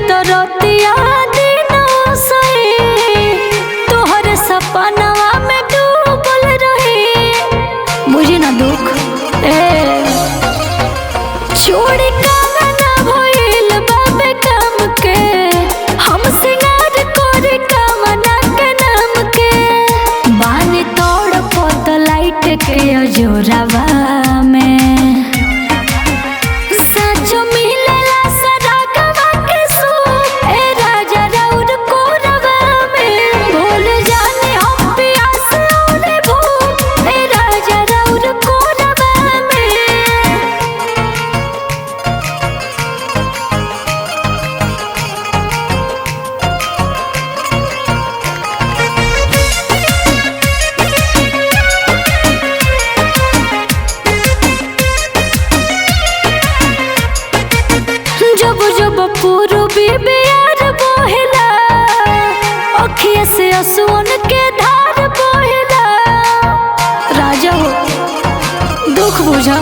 तो रोतिया दिनों से तोहरे सपनवा में डूबल रही। मुझे ना दुख छोड़ी कामना भइल बाबे काम के, हम सिंगार कोरी कामना के नाम के। बानी तोड़ पोत लाइट के अजोरावा में सचो मिलेला सरागवा के सूप ए राजा राउर कोरवा में। भूल जाने हम प्यास और भूख ए राजा राउर कोरवा में। जब जब पूर्वी बियार बोहेला अखिया से असुअन के धार बोहेला। राजा हो दुख बुझा